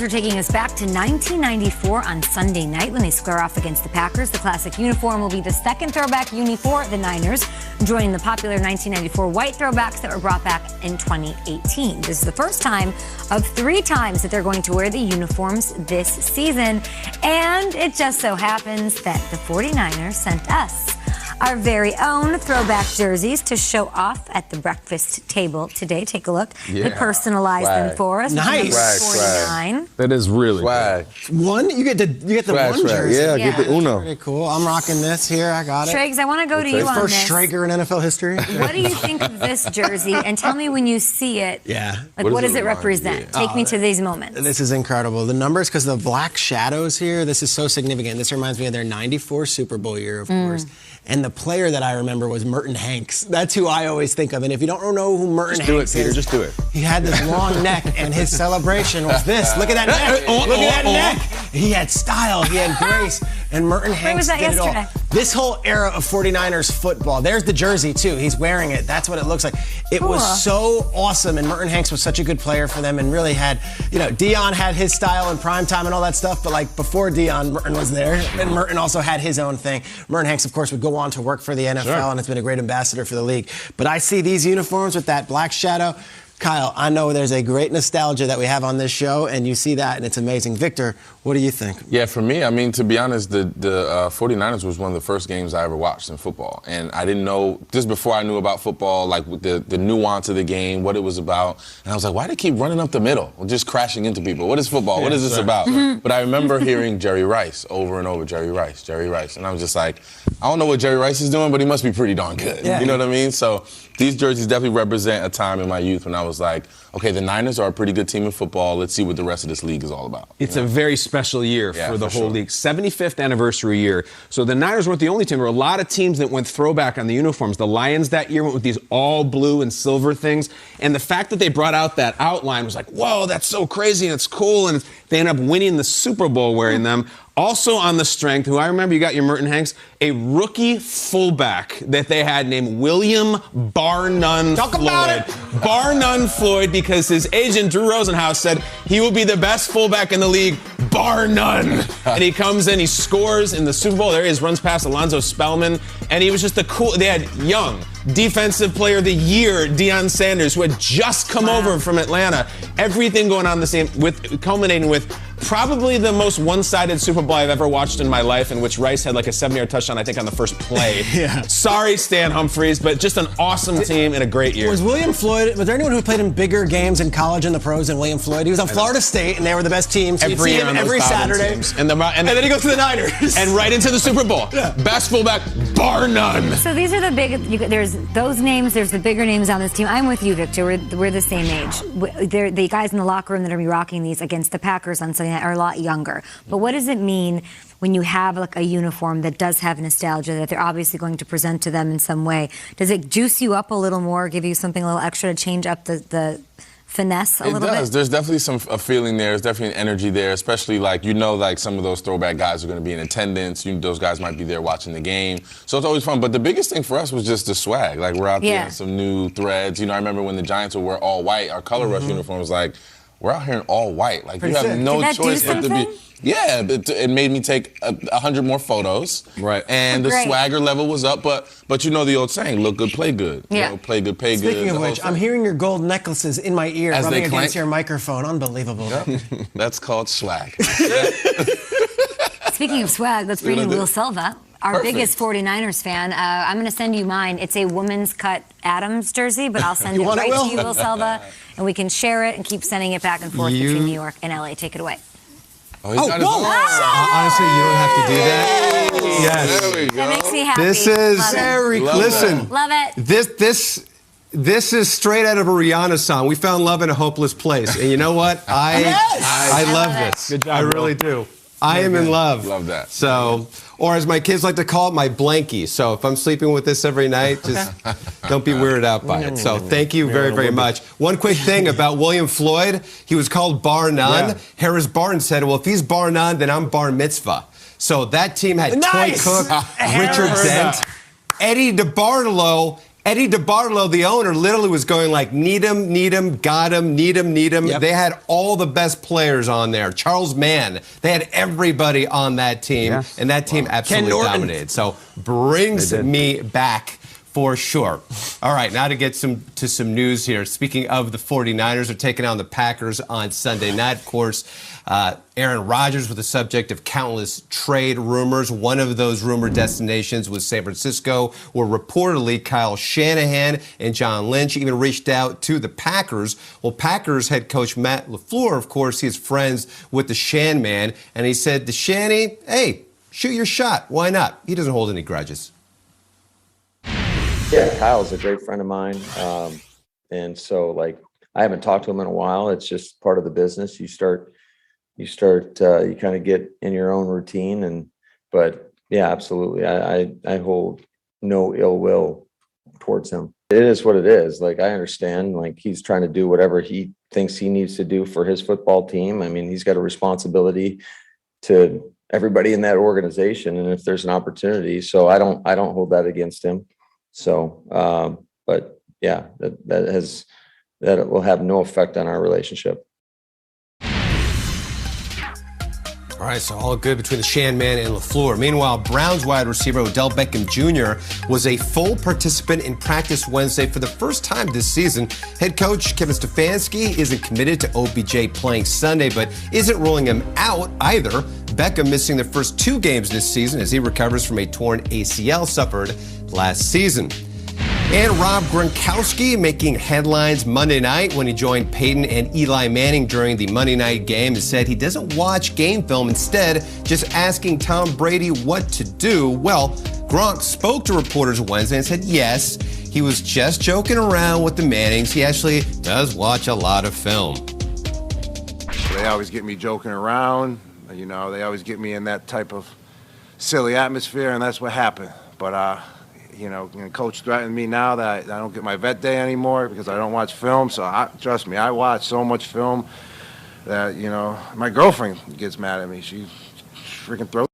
49ers are taking us back to 1994 on Sunday night when they square off against the Packers. The classic uniform will be the second throwback uni for the Niners, joining the popular 1994 white throwbacks that were brought back in 2018. This is the first time of 3 times that they're going to wear the uniforms this season. And it just so happens that the 49ers sent us our very own throwback jerseys to show off at the breakfast table today. Take a look. Yeah. They personalized them for us. Nice. 49. That is really Swag. Cool. You get the one jersey. Yeah, Yeah. get the Uno. Pretty cool. I'm rocking this here. I got it. Triggs, I want to go to you on First this. striker in NFL history. What do you think of this jersey? And tell me when you see it. Yeah. Like, what does it represent? Yeah. Take me to these moments. This is incredible. The numbers, because the black shadows here, this is so significant. This reminds me of their 94 Super Bowl year, of course. And the player that I remember was Merton Hanks. That's who I always think of. And if you don't know who Merton Hanks is, Just do it. he had this long neck, and his celebration was this. Look at that neck. Look at that neck. He had style. He had grace. And Merton Hanks was that did it all. yesterday? This whole era of 49ers football. There's the jersey, too. He's wearing it. That's what it looks like. It was so awesome. And Merton Hanks was such a good player for them and really had, Deion had his style in primetime and all that stuff. But like before Deion, Merton was there. And Merton also had his own thing. Merton Hanks, of course, would go on to work for the NFL and has been a great ambassador for the league. But I see these uniforms with that black shadow. Kyle, I know there's a great nostalgia that we have on this show, and you see that, and it's amazing. Victor, what do you think? Yeah, for me, I mean, to be honest, the 49ers was one of the first games I ever watched in football. And I didn't know, just before I knew about football, like the nuance of the game, what it was about. And I was like, why do they keep running up the middle, just crashing into people? What is football? What is this about? But I remember hearing Jerry Rice over and over, Jerry Rice. And I was just like, I don't know what Jerry Rice is doing, but he must be pretty darn good. Yeah. You know what I mean? So these jerseys definitely represent a time in my youth when I was like, okay, the Niners are a pretty good team in football. Let's see what the rest of this league is all about. It's a very special year for the whole league. 75th anniversary year. So the Niners weren't the only team. There were a lot of teams that went throwback on the uniforms. The Lions that year went with these all blue and silver things. And the fact that they brought out that outline was like, whoa, that's so crazy and it's cool. And they ended up winning the Super Bowl wearing them. Also on the strength, who I remember, you got your Merton Hanks, a rookie fullback that they had named William Bar None Floyd. About it. Bar None Floyd, because his agent, Drew Rosenhaus, said he will be the best fullback in the league, bar none. And he comes in, he scores in the Super Bowl. There he is, runs past Alonzo Spellman. And he was just they had young Defensive Player of the Year, Deion Sanders, who had just come over from Atlanta. Everything going on the same, culminating with probably the most one-sided Super Bowl I've ever watched in my life, in which Rice had like a 7-yard touchdown, I think, on the first play. Sorry, Stan Humphries, but just an awesome team and a great year. Was there anyone who played in bigger games in college and the pros than William Floyd? He was on Florida State, and they were the best team. So every year on every those Saturday. teams. And then he goes to the Niners. And right into the Super Bowl. Best fullback, bar none. So these are the big, there's those names, there's the bigger names on this team. I'm with you, Victor. We're the same age. The guys in the locker room that are going to be rocking these against the Packers on Sunday night are a lot younger. But what does it mean when you have like a uniform that does have nostalgia that they're obviously going to present to them in some way? Does it juice you up a little more, give you something a little extra to change up the finesse a little bit? It does. There's definitely a feeling there. There's definitely an energy there, especially like some of those throwback guys are going to be in attendance. Those guys might be there watching the game. So it's always fun. But the biggest thing for us was just the swag. Like, we're out there in some new threads. I remember when the Giants would wear all white, our color rush uniform was like, we're out here in all white. Like, you have no choice but to be. Yeah, it made me take 100 more photos. Right. And the swagger level was up, but you know the old saying, look good, play good. Yeah. Play good, pay good. Speaking of which, I'm hearing your gold necklaces in my ear As rubbing they against clank. your microphone. Unbelievable. Yep. That's called swag. Speaking of swag, let's bring in Will Silva, our biggest 49ers fan. I'm going to send you mine. It's a woman's cut Adams jersey, but I'll send it right to you, Will Silva, and we can share it and keep sending it back and forth between New York and LA. Take it away. Oh, whoa! Honestly, you don't have to do that. Yes. There we go. That makes me happy. This is very cool. Listen, Love it. This is straight out of a Rihanna song. We found love in a hopeless place, and you know what? I love this. Good job, I really do. I am in love. Love that. So, or as my kids like to call it, my blankie. So if I'm sleeping with this every night, just don't be weirded out by it. So thank you very, very much. One quick thing about William Floyd. He was called Bar None. Yeah. Harris Barnes said, well, if he's Bar None, then I'm Bar Mitzvah. So that team had Toy Cook, Richard Dent, Eddie DeBartolo, Eddie DeBartolo, the owner, literally was going like, need him, got him, need him. Yep. They had all the best players on there. Charles Mann, they had everybody on that team, Yes. and that team absolutely dominated. So brings me back for sure. All right, now to get to some news here. Speaking of the 49ers, are taking on the Packers on Sunday night. Of course, Aaron Rodgers was the subject of countless trade rumors. One of those rumored destinations was San Francisco, where reportedly Kyle Shanahan and John Lynch even reached out to the Packers. Well, Packers head coach Matt LaFleur, of course, he is friends with the Shan Man, and he said to Shanny, hey, shoot your shot. Why not? He doesn't hold any grudges. Yeah, Kyle's a great friend of mine. And so like, I haven't talked to him in a while. It's just part of the business. You kind of get in your own routine but yeah, absolutely. I hold no ill will towards him. It is what it is. Like, I understand, like, he's trying to do whatever he thinks he needs to do for his football team. I mean, he's got a responsibility to everybody in that organization. And if there's an opportunity, so I don't hold that against him. So, but yeah, that will have no effect on our relationship. All right, so all good between the Shan Man and LaFleur. Meanwhile, Browns wide receiver Odell Beckham Jr. was a full participant in practice Wednesday for the first time this season. Head coach Kevin Stefanski isn't committed to OBJ playing Sunday, but isn't ruling him out either. Beckham missing the first 2 games this season as he recovers from a torn ACL suffered last season. And Rob Gronkowski making headlines Monday night when he joined Peyton and Eli Manning during the Monday night game and said he doesn't watch game film, instead just asking Tom Brady what to do. Well, Gronk spoke to reporters Wednesday and said yes, he was just joking around with the Mannings. He actually does watch a lot of film. They always get me joking around. You know, they always get me in that type of silly atmosphere, and that's what happened. But, you know, Coach threatened me now that I don't get my vet day anymore because I don't watch film. So trust me, I watch so much film that, you know, my girlfriend gets mad at me. She freaking throws